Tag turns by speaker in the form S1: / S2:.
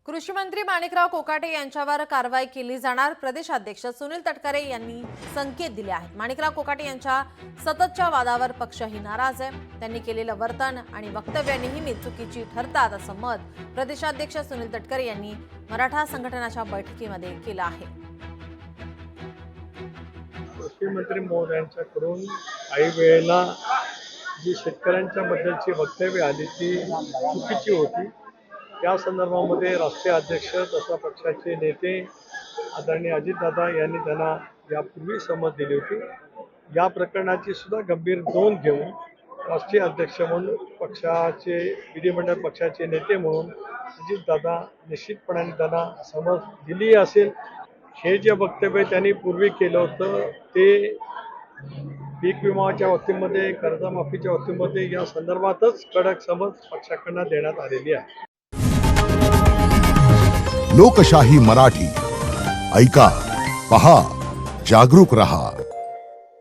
S1: कृषी मंत्री माणिकराव कोकाटे यांच्यावर कारवाई केली जाणार, प्रदेशाध्यक्ष सुनील तटकरे यांनी संकेत दिले आहेत। माणिकराव कोकाटे यांच्या सततच्या वादावर पक्षही नाराज आहे। त्यांनी केलेलं वर्तन आणि वक्तव्य नेहमी चुकीची ठरतात असं मत प्रदेशाध्यक्ष सुनील तटकरे यांनी मराठा संघटनाच्या बैठकीमध्ये केलं आहे।
S2: कृषी मंत्री महोदयांच्याकडून काही वेळेला जी शेतकऱ्यांच्या बद्दलची वक्तव्य आली ती चुकीची होती। त्या संदर्भामध्ये राष्ट्रीय अध्यक्ष तथा पक्षाचे नेते आदरणीय अजितदादा यांनी त्यांना यापूर्वी समज दिली होती। या प्रकरणाची सुद्धा गंभीर नोंद घेऊन राष्ट्रीय अध्यक्ष म्हणून पक्षाचे विधिमंडळ पक्षाचे नेते म्हणून अजितदादा निश्चितपणाने त्यांना समज दिली असेल। हे जे वक्तव्य त्यांनी पूर्वी केलं होतं ते पीक विमाच्या बाबतीमध्ये कर्जमाफीच्या बाबतीमध्ये या संदर्भातच कडक समज पक्षाकडून देण्यात आलेली आहे।
S3: लोकशाही मराठी ऐका, पहा, जागरूक रहा।